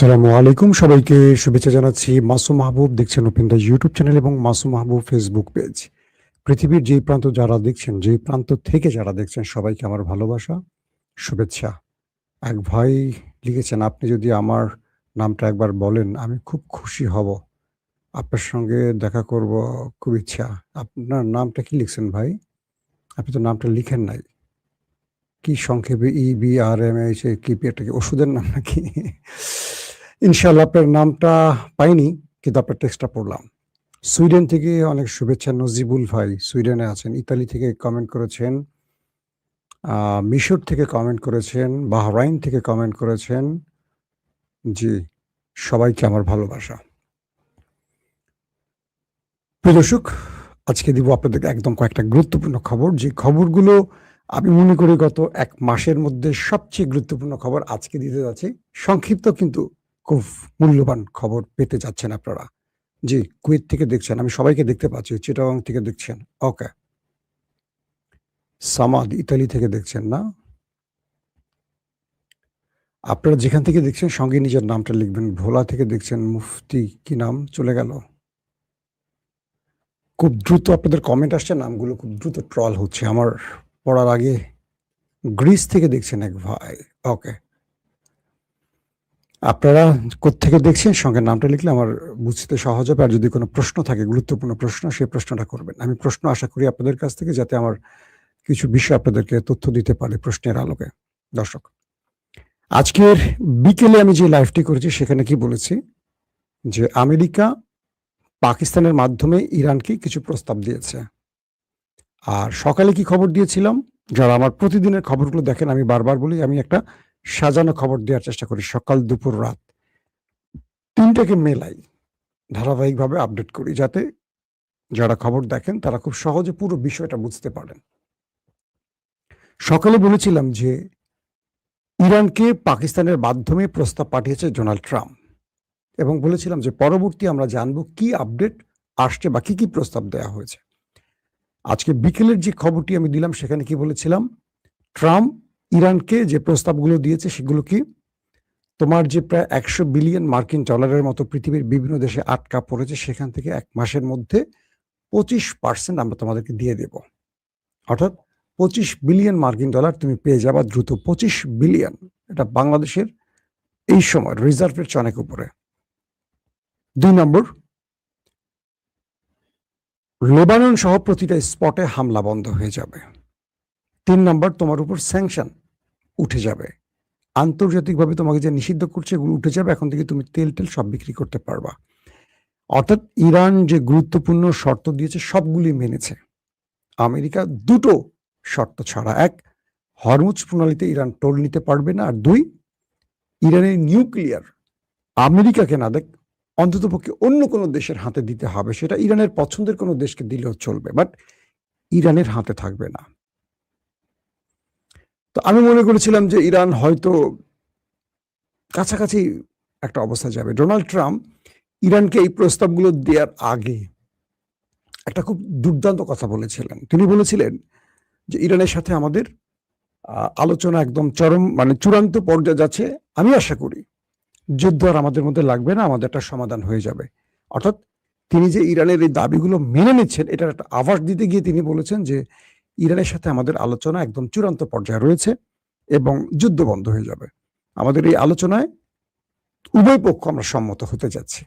আসসালামু আলাইকুম, সবাইকে শুভেচ্ছা জানাচ্ছি। মাসুম মাহবুব দেখছেন ওপেন দ্য ইউটিউব চ্যানেল এবং মাসুম মাহবুব ফেসবুক পেজ। পৃথিবীর যেই প্রান্ত যারা দেখছেন, যেই প্রান্ত থেকে যারা দেখছেন সবাইকে আমার ভালোবাসা, শুভেচ্ছা। এক ভাই লিখেছেন, আপনি যদি আমার নামটা একবার বলেন আমি খুব খুশি হব। আপনার সঙ্গে দেখা করব খুব ইচ্ছা। আপনার নামটা কি লিখছেন ভাই? আপনি তো নামটা লিখেন নাই। কি সংক্ষেপে EBRMH কি এটা কি ওষুধের নাম নাকি? ইনশাআল্লাহ আপনার নামটা পাইনি, কিন্তু আপনার টেক্সটটা পড়লাম। সুইডেন থেকে অনেক শুভেচ্ছা নজিবুল ভাই, সুইডেনে আছেন। ইতালি থেকে কমেন্ট করেছেন, মিশর থেকে কমেন্ট করেছেন, বাহরাইন থেকে কমেন্ট করেছেন। জি, সবাইকে আমার ভালোবাসা। প্রিয় দর্শক, আজকে দিব আপনাদেরকে একদম কয়েকটা গুরুত্বপূর্ণ খবর, যে খবরগুলো আমি মনে করি গত ১ মাসের মধ্যে সবচেয়ে গুরুত্বপূর্ণ খবর আজকে দিতে যাচ্ছি। সংক্ষিপ্ত কিন্তু খুব মূল্যবান খবর পেতে যাচ্ছেন আপনারা। জি, কুয়েত থেকে দেখছেন। আমি সবাইকে দেখতে পাচ্ছি। চিটাগং থেকে দেখছেন। ওকে। সামাদ ইতালি থেকে দেখছেন না? আপনারা যেখান থেকে দেখছেন সঙ্গে নিজের নামটা লিখবেন। ভোলা থেকে দেখছেন, মুফতি কি নাম চলে গেল। খুব দ্রুত আপনাদের কমেন্ট আসছে, নামগুলো খুব দ্রুত ট্রল হচ্ছে আমার পড়ার আগে। গ্রিস থেকে দেখছেন এক ভাই। ওকে। আপনারা কোত্থেকে দেখছেন সঙ্গে নামটা লিখলে আমার বুঝতে সহজ হবে। আর যদি কোনো প্রশ্ন থাকে, গুরুত্বপূর্ণ প্রশ্ন, সেই প্রশ্নটা করবেন। আমি প্রশ্ন আশা করি আপনাদের কাছ থেকে, যাতে আমার কিছু বিষয় আপনাদেরকে তথ্য দিতে পারে প্রশ্নের আলোকে। দর্শক, আজকের বিকেলে আমি যে লাইভটি করেছি সেখানে কি বলেছি, যে আমেরিকা পাকিস্তানের মাধ্যমে ইরানকে কিছু প্রস্তাব দিয়েছে। আর সকালে কি খবর দিয়েছিলাম, যারা আমার প্রতিদিনের খবরগুলো দেখেন, আমি বারবার বলি আমি একটা সাজানো খবর দেওয়ার চেষ্টা করি। সকাল, দুপুর, রাত ৩টাকে মেলাই, ধারাবাহিকভাবে আপডেট করি, যাতে যারা খবর দেখেন তারা খুব সহজে পুরো বিষয়টা বুঝতে পারেন। সকালে বলেছিলাম যে ইরানকে পাকিস্তানের মাধ্যমে প্রস্তাব পাঠিয়েছে ডোনাল্ড ট্রাম্প, এবং বলেছিলাম যে পরবর্তী আমরা জানবো কি আপডেট আসছে বা কি প্রস্তাব দেওয়া হয়েছে। আজকে বিকেলের যে খবরটি আমি দিলাম সেখানে কি বলেছিলাম, ট্রাম্প ইরানকে যে প্রস্তাবগুলো দিয়েছে সেগুলো কি, তোমার যে প্রায় ১০০ বিলিয়ন মার্কিন ডলারের মতো পৃথিবীর বিভিন্ন দেশে আটকা পড়েছে, সেখান থেকে ১ মাসের মধ্যে ২৫% আমরা তোমাদেরকে দিয়ে দেব। অর্থাৎ ২৫ বিলিয়ন মার্কিন ডলার তুমি পেয়ে যাবা দ্রুত। ২৫ বিলিয়ন, এটা বাংলাদেশের এই সময় রিজার্ভের চেয়ে অনেক উপরে। ২ নম্বর, লেবানন সহ প্রতিটা স্পটে হামলা বন্ধ হয়ে যাবে। ৩ নম্বর, তোমার উপর স্যাংশন উঠে যাবে। আন্তর্জাতিকভাবে তোমাকে যে নিষিদ্ধ করছে এগুলো উঠে যাবে। এখন থেকে তুমি তেল সব বিক্রি করতে পারবা। অর্থাৎ ইরান যে গুরুত্বপূর্ণ শর্ত দিয়েছে সবগুলি মেনেছে। আমেরিকা ২টো শর্ত ছাড়া: ১, হরমুজ প্রণালীতে ইরান টোল নিতে পারবে না, আর ২, ইরানের নিউক্লিয়ার আমেরিকাকে না দেখ, অন্ততপক্ষে অন্য কোনো দেশের হাতে দিতে হবে। সেটা ইরানের পছন্দের কোনো দেশকে দিলেও চলবে, বাট ইরানের হাতে থাকবে না। তো আমি মনে করেছিলাম যে ইরান হয়তো কাছাকাছি একটা অবস্থা যাবে। ডোনাল্ড ট্রাম্প ইরানকে এই প্রস্তাবগুলো দেওয়ার আগে একটা খুব দুর্দান্ত কথা বলেছিলেন। তিনি বলেছিলেন যে ইরানের সাথে আমাদের আলোচনা একদম চরম, মানে চূড়ান্ত পর্যায়ে যাচ্ছে। আমি আশা করি যুদ্ধ আর আমাদের মধ্যে লাগবে না, আমাদের একটা সমাধান হয়ে যাবে। অর্থাৎ তিনি যে ইরানের এই দাবিগুলো মেনে নিচ্ছেন, এটার একটা আভাস দিতে গিয়ে তিনি বলেছেন যে ইরানের সাথে আমাদের আলোচনা একদম চূড়ান্ত পর্যায়ে রয়েছে এবং যুদ্ধ বন্ধ হয়ে যাবে। আমাদের এই আলোচনায় উভয় পক্ষ আমরা সম্মত হতে যাচ্ছি।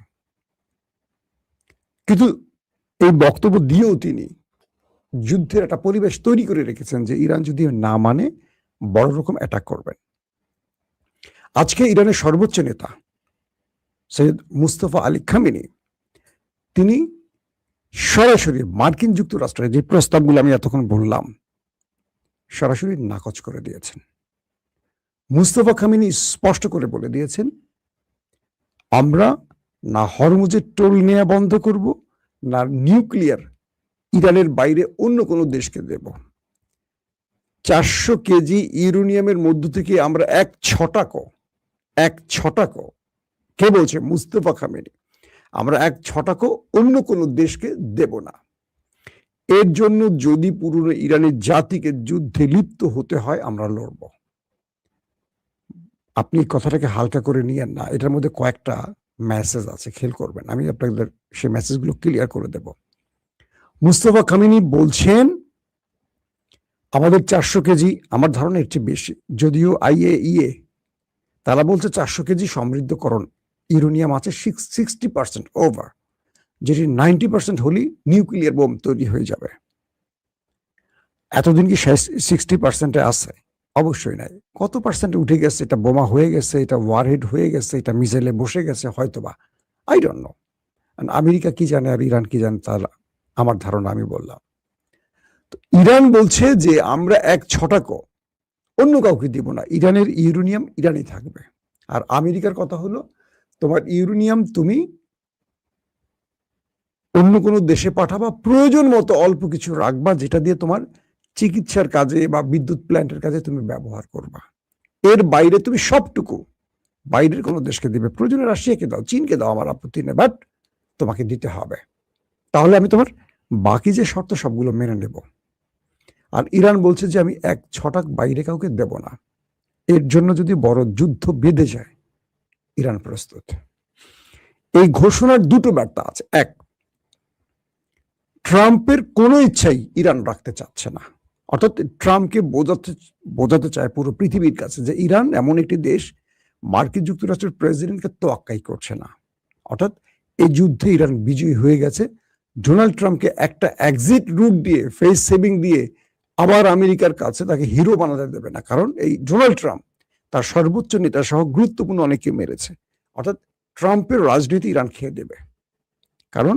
কিন্তু এই বক্তব্য দিয়েও তিনি যুদ্ধের একটা পরিবেশ তৈরি করে রেখেছেন, যে ইরান যদি না মানে বড় রকম অ্যাটাক করবেন। আজকে ইরানের সর্বোচ্চ নেতা সৈয়দ মুস্তফা আলী খামেনি, তিনি সরাসরি মার্কিন যুক্তরাষ্ট্রের যে প্রস্তাবগুলো আমি এতক্ষণ বললাম সরাসরি নাকচ করে দিয়েছেন। মুস্তফা খামেনি স্পষ্ট করে বলে দিয়েছেন, আমরা না হরমুজের টোল নেওয়া বন্ধ করব, না নিউক্লিয়ার ইরানের বাইরে অন্য কোনো দেশকে দেব। ৪০০ কেজি ইউরেনিয়ামের মধ্য থেকে আমরা এক ছটাকও, কে বলছে? মুস্তফা খামেনি। আমরা এক ছটাকও অন্য কোনো দেশকে দেব না। এর জন্য যদি পুরো ইরানের জাতিকে যুদ্ধে লিপ্ত হতে হয় আমরা লড়ব। আপনি কথাটাকে হালকা করে নিয়েন না। এটার মধ্যে কয়েকটা মেসেজ আছে, খেয়াল করবেন। আমি আপনাদের সেই মেসেজগুলো ক্লিয়ার করে দেব। মুস্তফা কামিনী বলছেন আমাদের 400 কেজি, আমার ধারণা এর চেয়ে বেশি, যদিও IAEA তারা বলছে 400 কেজি সমৃদ্ধকরণ ইউরেনিয়াম আছে 60% ওভার, যেটি 90% হলেই নিউক্লিয়ার বোম তৈরি হয়ে যাবে। এতদিন কি 60% আছে? অবশ্যই নাই। কত পার্সেন্টে উঠে গেছে? এটা বোমা হয়ে গেছে, এটা ওয়ারহেড হয়ে গেছে, এটা মিসাইলে বসে গেছে হয়তোবা, আই ডোন্ট নো। আমেরিকা কি জানে আর ইরান কি জানে, তার আমার ধারণা আমি বললাম। তো ইরান বলছে যে আমরা এক ছটাকও অন্য কাউকে দিব না, ইরানের ইউরেনিয়াম ইরানই থাকবে। আর আমেরিকার কথা হলো তোমার ইউরেনিয়াম তুমি অন্য কোনো দেশে পাঠাবা, প্রয়োজন মতো অল্প কিছু রাখবা, যেটা দিয়ে তোমার চিকিৎসার কাজে বা বিদ্যুৎ প্ল্যান্টের কাজে তুমি ব্যবহার করবা। এর বাইরে তুমি সবটুকু বাইরের কোনো দেশকে দিবে, প্রয়োজনে রাশিয়াকে দাও, চীনকে দাও, আমার আপত্তি নেই, বাট তোমাকে দিতে হবে। তাহলে আমি তোমার বাকি যে শর্ত সবগুলো মেনে নেব। আর ইরান বলছে যে আমি এক ছটাক বাইরে কাউকে দেব না। এর জন্য যদি বড় যুদ্ধ বেঁধে যায়, ইরান প্রস্তুত। এই ঘোষণার দুটো বার্তা আছে। এক, ট্রাম্পের কোনো ইচ্ছাই ইরান রাখতে চাচ্ছে না, অর্থাৎ ট্রাম্পকে বোঝাতে চায় পুরো পৃথিবীর কাছে যে ইরান এমন একটি দেশ মার্কিন যুক্তরাষ্ট্রের প্রেসিডেন্টকে তোয়াক্কাই করছে না। অর্থাৎ এই যুদ্ধে ইরান বিজয়ী হয়ে গেছে। ডোনাল্ড ট্রাম্পকে একটা এক্সিট রুট দিয়ে, ফেস সেভিং দিয়ে আবার আমেরিকার কাছে তাকে হিরো বানাতে দেবে না, কারণ এই ডোনাল্ড ট্রাম্প তার সর্বোচ্চ নেতা সহ গুরুত্বপূর্ণ অনেকে মেরেছে। অর্থাৎ ট্রাম্পের রাজনীতি ইরান খেয়ে দেবে, কারণ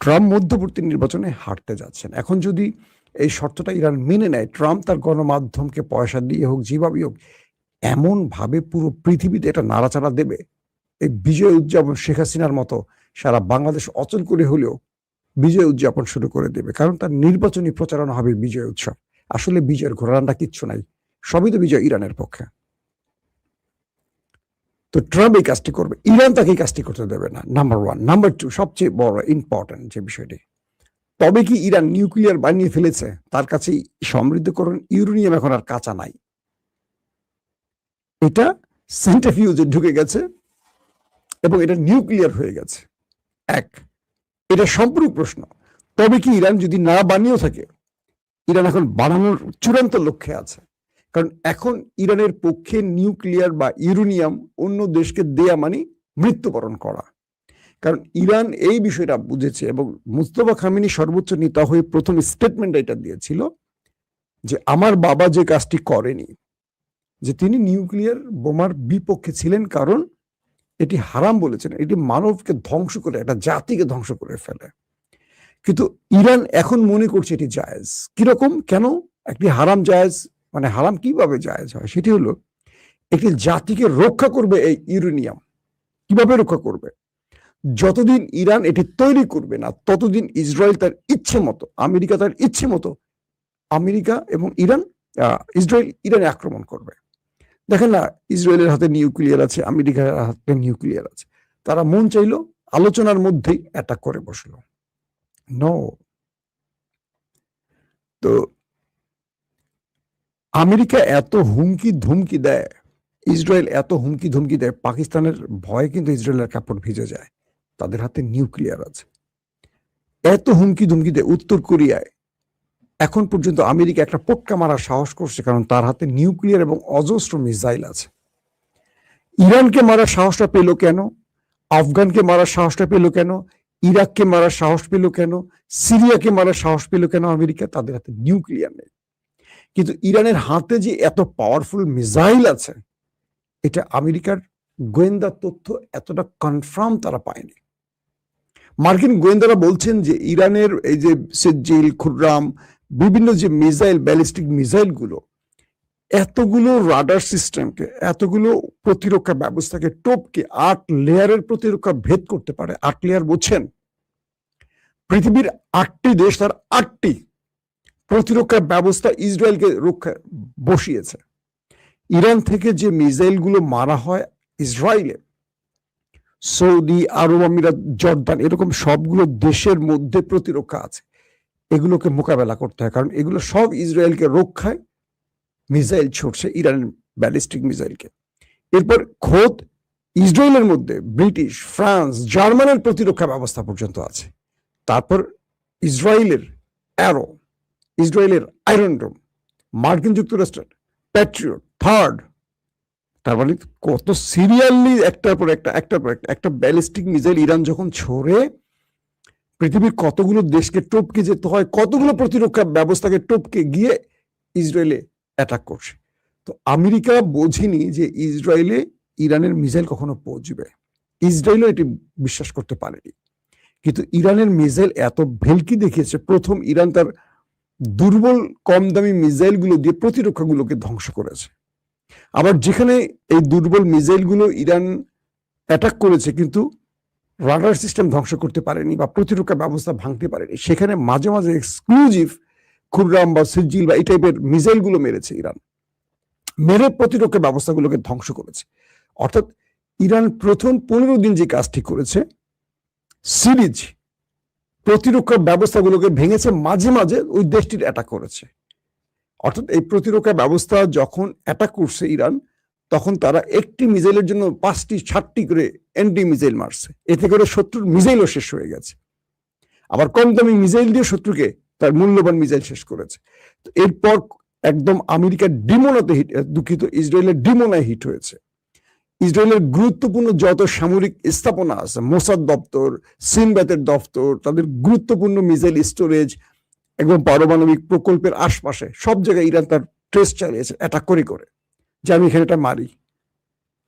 ট্রাম্প মধ্যবর্তী নির্বাচনে হারতে যাচ্ছেন। এখন যদি এই শর্তটা ইরান মেনে নেয়, ট্রাম্প তার গণমাধ্যমকে পয়সা দিয়ে হোক, যেভাবেই হোক, এমন ভাবে পুরো পৃথিবীতে এটা নাড়াচাড়া দেবে, এই বিজয় উদযাপন শেখ হাসিনার মতো সারা বাংলাদেশ অচল করে হলেও বিজয় উদযাপন শুরু করে দেবে, কারণ তার নির্বাচনী প্রচারণা হবে বিজয় উৎসব। আসলে বিজয়ের ঘোরানটা কিচ্ছু নাই, সবই তো বিজয় ইরানের পক্ষে। তো ট্রাম্প এই কাজটি করবে, ইরান তাকে এই কাজটি করতে দেবে না, নাম্বার ওয়ান। নাম্বার টু, সবচেয়ে বড় ইম্পর্টেন্ট যে বিষয়টি, তবে কি ইরান নিউক্লিয়ার বানিয়ে ফেলেছে? তার কাছে সমৃদ্ধকরণ ইউরেনিয়াম এখন আর কাঁচা নাই, এটা সেন্ট্রিফিউজে ঢুকে গেছে এবং এটা নিউক্লিয়ার হয়ে গেছে। এক, এটা সম্পূর্ণ প্রশ্ন। তবে কি ইরান যদি না বানিয়েও থাকে, ইরান এখন বানানোর চূড়ান্ত লক্ষ্যে আছে, কারণ এখন ইরানের পক্ষে নিউক্লিয়ার বা ইউরেনিয়াম অন্য দেশকে দেয়া মানে মৃত্যুবরণ করা। কারণ ইরান এই বিষয়টা বুঝেছে এবং মুস্তফা খামেনি সর্বোচ্চ নেতা হয়ে প্রথম স্টেটমেন্ট এটা দিয়েছিল যে আমার বাবা যে কাজটি করেনি, যে তিনি নিউক্লিয়ার বোমার বিপক্ষে ছিলেন, কারণ এটি হারাম বলেছেন, এটি মানবকে ধ্বংস করে, একটা জাতিকে ধ্বংস করে ফেলে। কিন্তু ইরান এখন মনে করছে এটি জায়েজ। কিরকম, কেন একটি হারাম জায়েজ, মানে হারাম কিভাবে জায়েজ হয়? সেটি হলো একটি জাতিকে রক্ষা করবে এই ইউরেনিয়াম। কিভাবে রক্ষা করবে? যতদিন ইরান এটি তৈরি করবে না, ততদিন ইসরায়েল তার ইচ্ছে মতো, আমেরিকা তার ইচ্ছে মতো, আমেরিকা এবং ইরান, ইসরায়েল ইরানে আক্রমণ করবে। দেখেন না, ইসরায়েলের হাতে নিউক্লিয়ার আছে, আমেরিকার হাতে নিউক্লিয়ার আছে, তারা মন চাইলো আলোচনার মধ্যেই অ্যাটাক করে বসলো। নো। তো আমেরিকা এত হুমকি ধুমকি দেয়, ইসরায়েল এত হুমকি ধুমকি দেয়, পাকিস্তানের ভয়ে কিন্তু ইসরায়েলের কাপড় ভিজে যায়, তাদের হাতে নিউক্লিয়ার আছে। এত হুমকি ধুমকি দেয়, উত্তর কোরিয়ায় এখন পর্যন্ত আমেরিকা একটা পটকা মারার সাহস করছে, কারণ তার হাতে নিউক্লিয়ার এবং অজস্র মিসাইল আছে। ইরানকে মারার সাহসটা পেল কেন? আফগানকে মারার সাহসটা পেল কেন? ইরাককে মারার সাহস পেল কেন? সিরিয়াকে মারার সাহস পেল কেন আমেরিকা? তাদের হাতে নিউক্লিয়ার নেই। কিন্তু ইরানের হাতে যে এত পাওয়ারফুল মিসাইল আছে, এটা আমেরিকার গোয়েন্দা তথ্য এতটা কনফার্ম তারা পায়নি। মার্কিন গোয়েন্দারা বলছেন যে ইরানের এই যে সেজ্জিল, খুররাম, বিভিন্ন যে মিসাইল, ব্যালিস্টিক মিসাইল গুলো, এতগুলো রাডার সিস্টেমকে, এতগুলো প্রতিরক্ষা ব্যবস্থাকে টপকে 8 লেয়ারের প্রতিরক্ষা ভেদ করতে পারে। 8 লেয়ার বুঝছেন? পৃথিবীর 8টি দেশ তার 8টি প্রতিরক্ষা ব্যবস্থা ইসরায়েলকে রক্ষা বসিয়েছে। ইরান থেকে যে মিসাইল গুলো মারা হয় ইসরায়েলে, সৌদি আরব আমিরাত, জর্দান, এরকম সবগুলো দেশের মধ্যে প্রতিরক্ষা আছে, এগুলোকে মোকাবেলা করতে হয়, কারণ এগুলো সব ইসরায়েলকে রক্ষায় মিসাইল ছুটছে ইরানের ব্যালিস্টিক মিসাইলকে। এরপর খোদ ইসরায়েলের মধ্যে ব্রিটিশ, ফ্রান্স, জার্মানের প্রতিরক্ষা ব্যবস্থা পর্যন্ত আছে। তারপর ইসরায়েলের অ্যারো, ইসরায়েলের আয়রন ডোম, মার্কিন যুক্তরাষ্ট্রের প্যাট্রিয়ট, থার্ড। তার মানে কত সিরিয়ালি একটার পর একটা ব্যালিস্টিক মিসাইল ইরান যখন ছোড়ে, পৃথিবীর কতগুলো দেশকে টপকে যেতে হয়, কতগুলো প্রতিরক্ষা ব্যবস্থাকে টপকে গিয়ে ইসরায়েলে অ্যাটাক করছে। তো আমেরিকা বোঝেনি যে ইসরায়েলে ইরানের মিসাইল কখনো পৌঁছবে, ইসরায়েলও এটি বিশ্বাস করতে পারেনি। কিন্তু ইরানের মিসাইল এত ভেলকি দেখিয়েছে, প্রথম ইরান তার দুর্বল কম দামি মিসাইলগুলো দিয়ে প্রতিরক্ষাগুলোকে ধ্বংস করেছে। আবার যেখানে এই দুর্বল মিসাইলগুলো ইরান অ্যাটাক করেছে কিন্তু রাডার সিস্টেম ধ্বংস করতে পারেনি বা প্রতিরক্ষা ব্যবস্থা ভাঙতে পারেনি, সেখানে মাঝে মাঝে এক্সক্লুসিভ খুররাম বা সিজিল বা এই টাইপের মিসাইলগুলো মেরেছে ইরান, মেরে প্রতিরক্ষা ব্যবস্থাগুলোকে ধ্বংস করেছে। অর্থাৎ ইরান প্রথম 15 দিন যে কাজটি করেছে, সিরিজ প্রতিরক্ষা ব্যবস্থাগুলোকে ভেঙেছে, মাঝে মাঝে ওই দেশটির অ্যাটাক করেছে। অর্থাৎ এই প্রতিরক্ষা ব্যবস্থা যখন অ্যাটাক করছে ইরান, তখন তারা একটি মিসাইলের জন্য 5টি 7টি করে অ্যান্টি মিসাইল মারছে, এতে করে শত্রুর মিসাইলও শেষ হয়ে গেছে। আবার কম দামি মিসাইল দিয়ে শত্রুকে তার মূল্যবান মিসাইল শেষ করেছে। তো এরপর একদম আমেরিকার ডিমোনাতে হিট, দুঃখিত, ইসরায়েলের ডিমোনায় হিট হয়েছে। ইসরায়েলের গুরুত্বপূর্ণ যত সামরিক স্থাপনা আছে, মোসাদ দপ্তর, সিনব্যাতের দপ্তর, তাদের গুরুত্বপূর্ণ মিসাইল স্টোরেজ এবং পারমাণবিক প্রকল্পের আশপাশে সব জায়গায় ইরান তার ট্রেস চালিয়েছে অ্যাটাক করে করে, যে আমি এখানে একটা মারি,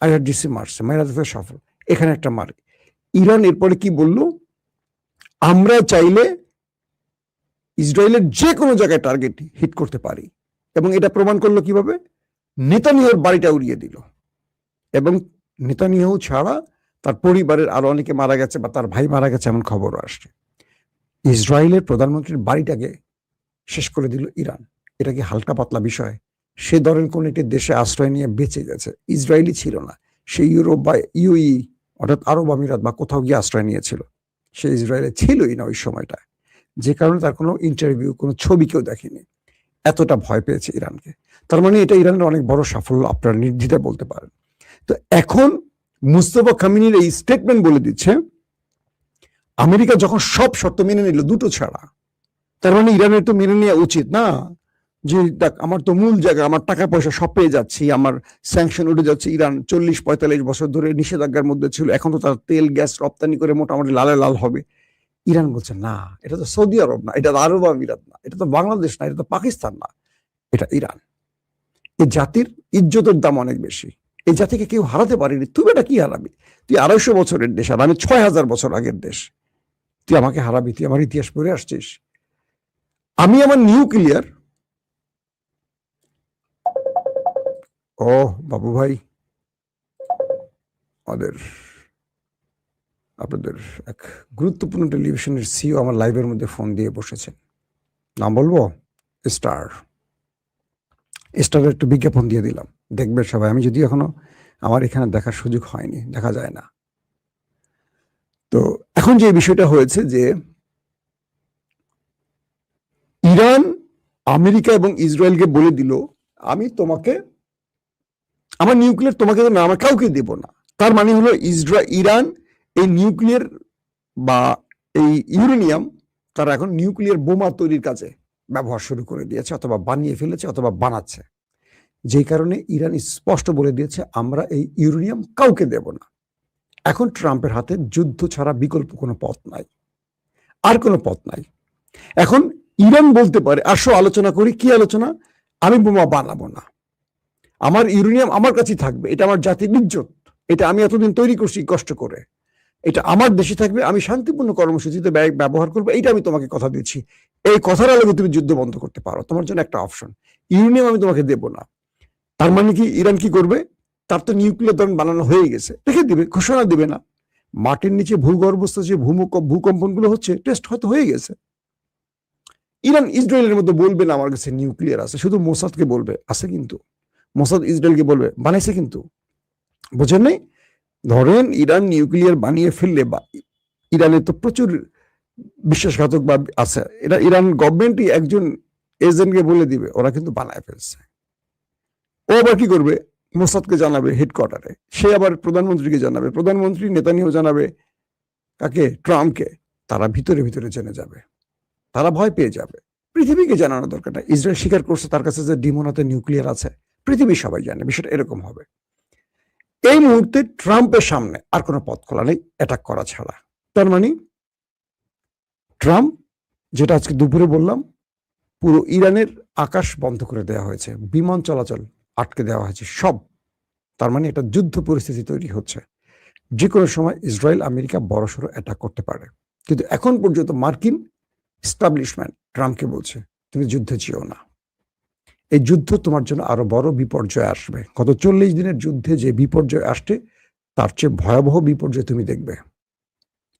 IRGC মারছে, মাইরাতে সফল, এখানে একটা মারি। ইরান এরপরে কি বলল, আমরা চাইলে ইসরায়েলের যে কোনো জায়গায় টার্গেট হিট করতে পারি। এবং এটা প্রমাণ করলো কিভাবে, নেতানিয়াহুর বাড়িটা উড়িয়ে দিল। এবং নেতানিয়াহু ছাড়া তার পরিবারের আরো অনেকে মারা গেছে বা তার ভাই মারা গেছে এমন খবরও আসছে। ইসরায়েলের প্রধানমন্ত্রীর বাড়িটাকে শেষ করে দিল ইরান। এটা কি হালকা পাতলা বিষয়? সে ধরেন কোন একটি দেশে আশ্রয় নিয়ে বেঁচে গেছে, ইসরায়েলি ছিল না, সে ইউরোপ বা ইউই অর্থাৎ আরব আমিরাত বা কোথাও গিয়ে আশ্রয় নিয়েছিল, সে ইসরায়েলে ছিলই না ওই সময়টা, যে কারণে তার কোনো ইন্টারভিউ, কোনো ছবি কেউ দেখেনি। এতটা ভয় পেয়েছে ইরানকে। তার মানে এটা ইরানের অনেক বড় সাফল্য, আপনারা নির্দ্বিধায় বলতে পারেন। তো এখন মুস্তফা খামেনির এই স্টেটমেন্ট বলে দিচ্ছে, আমেরিকা যখন সব শর্ত মেনে নিল দুটো ছাড়া, তার মানে ইরানের তো মেনে নেওয়া উচিত না যে দেখ আমার তো মূল জায়গা, আমার টাকা পয়সা সব পেয়ে যাচ্ছি, আমার স্যাংশন উঠে যাচ্ছে, ইরান 40-45 বছর ধরে নিষেধাজ্ঞার মধ্যে ছিল, এখন তো তার তেল গ্যাস রপ্তানি করে মোটামুটি লালে লাল হবে। ইরান বলছে না, এটা তো সৌদি আরব না, এটা তো আরব আমিরাত না, এটা তো বাংলাদেশ না, এটা তো পাকিস্তান না, এটা ইরান। এই জাতির ইজ্জতের দাম অনেক বেশি, এই জাতিকে কেউ হারাতে পারেনি, তুই এটা কি হারাবি? তুই 250 বছরের দেশ আর আমি 6000 বছর আগের দেশ, তুই আমাকে হারাবি? তুই আমার ইতিহাস পড়ে আসছিস? আমি আমার নিউক্লিয়ার, ও বাবু ভাই, আপনাদের এক গুরুত্বপূর্ণ টেলিভিশনের সিও আমার লাইভের মধ্যে ফোন দিয়ে বসেছেন, নাম বলবো, স্টারের একটু বিজ্ঞাপন দিয়ে দিলাম, দেখবেন সবাই। আমি যদি এখনো আমার এখানে দেখার সুযোগ হয়নি, দেখা যায় না। তো এখন যে বিষয়টা হয়েছে যে ইরান আমেরিকা এবং ইসরায়েলকে বলে দিল, আমি তোমাকে আমার নিউক্লিয়ার তোমাকে না, আমার কাউকে দেব না। তার মানে হলো ইরান এই নিউক্লিয়ার বা এই ইউরেনিয়াম তারা এখন নিউক্লিয়ার বোমা তৈরির কাজে ব্যবহার শুরু করে দিয়েছে, অথবা বানিয়ে ফেলেছে, অথবা বানাচ্ছে। যেই কারণে ইরান স্পষ্ট বলে দিয়েছে, আমরা এই ইউরেনিয়াম কাউকে দেব না। এখন ট্রাম্পের হাতে যুদ্ধ ছাড়া বিকল্প কোনো পথ নাই, আর কোনো পথ নাই। এখন ইরান বলতে পারে, আসো আলোচনা করি। কি আলোচনা? আমি বোমা বানাবো না, আমার ইউরেনিয়াম আমার কাছেই থাকবে, এটা আমার জাতির ইজ্জত, এটা আমি এতদিন তৈরি করছি কষ্ট করে, এটা আমার দেশে থাকবে, আমি শান্তিপূর্ণ কর্মসূচিতে ব্যবহার করবো, এইটা আমি তোমাকে কথা দিচ্ছি। এই কথার আলোকে তুমি যুদ্ধ বন্ধ করতে পারো, তোমার জন্য একটা অপশন, ইউরেনিয়াম আমি তোমাকে দেব না। তার মানে কি ইরান কি করবে? তার তো নিউক্লিয়ার ধরন বানানো হয়ে গেছে, রেখে দিবে, ঘোষণা দিবে না। মাটির নিচে ভূগর্ভস্থ যে ভূকম্পন গুলো হচ্ছে, টেস্ট হয়তো হয়ে গেছে। ইরান ইসরায়েলের মধ্যে বলবে না আমার কাছে নিউক্লিয়ার আছে, শুধু মোসাদকে বলবে আছে, কিন্তু মোসাদ ইসরায়েলকে বলবে বানাইছে, কিন্তু বোঝেন নাই? ধরেন ইরান নিউক্লিয়ার বানিয়ে ফেললে, বা ইরানের তো প্রচুর বিশ্বাসঘাতক বা আছে, এটা ইরান গভর্নমেন্টই একজন এজেন্টকে বলে দিবে ওরা কিন্তু বানায় ফেলছে। ও আবার কি করবে? মোসাদকে জানাবে হেডকোয়ার্টারে, সে আবার প্রধানমন্ত্রীকে জানাবে, প্রধানমন্ত্রী নেতানিয়াহু জানাবে কাকে, ট্রাম্পকে। তারা ভিতরে ভিতরে জেনে যাবে, তারা ভয় পেয়ে যাবে। পৃথিবীকে জানানো দরকার না। ইসরায়েল স্বীকার করছে তার কাছে যে ডিমোনাতে নিউক্লিয়ার আছে, পৃথিবী সবাই জানে, বিষয়টা এরকম হবে। এই মুহূর্তে ট্রাম্পের সামনে আর কোনো পথ খোলা নেই অ্যাটাক করা ছাড়া। তার মানে ট্রাম্প, যেটা আজকে দুপুরে বললাম, পুরো ইরানের আকাশ বন্ধ করে দেওয়া হয়েছে, বিমান চলাচল আটকে দেওয়া হয়েছে সব। তার মানে এটা যুদ্ধ পরিস্থিতি তৈরি হচ্ছে, যে কোনো সময় ইসরায়েল আমেরিকা বড়সড় অ্যাটাক করতে পারে। কিন্তু এখন পর্যন্ত মার্কিন এস্টাবলিশমেন্ট ট্রাম্পকে বলছে তুমি যুদ্ধে যেও না, এই যুদ্ধ তোমার জন্য আরো বড় বিপর্যয় আসবে। গত 40 দিনের যুদ্ধে যে বিপর্যয় আসছে তার চেয়ে ভয়াবহ বিপর্যয় তুমি দেখবে।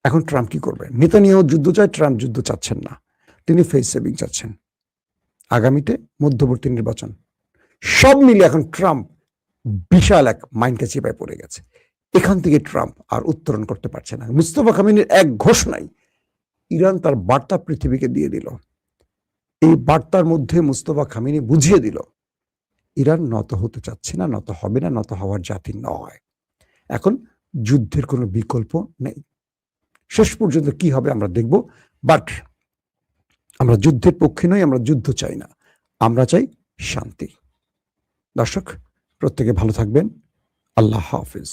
এখন ট্রাম্প কি করবে? নেতানিয়াহু যুদ্ধ চায়, ট্রাম্প যুদ্ধ চাচ্ছেন না, তিনি ফেস সেভিং চাচ্ছেন। আগামীতে মধ্যবর্তী নির্বাচন, সব মিলে এখন ট্রাম্প বিশাল এক মাইন্ডকে চিপায় পড়ে গেছে। এখান থেকে ট্রাম্প আর উত্তরণ করতে পারছে না। মুস্তফা খামেনির এক ঘোষণায় ইরান তার বার্তা পৃথিবীকে দিয়ে দিল। এই বার্তার মধ্যে মুস্তফা খামেনি বুঝিয়ে দিল ইরান নত হতে চাচ্ছে না, নত হবে না, নত হওয়ার জাতি নয়। এখন যুদ্ধের কোনো বিকল্প নেই। শেষ পর্যন্ত কি হবে আমরা দেখব। বাট আমরা যুদ্ধের পক্ষে নই, আমরা যুদ্ধ চাই না, আমরা চাই শান্তি। দর্শক, প্রত্যেকে ভালো থাকবেন। আল্লাহ হাফিজ।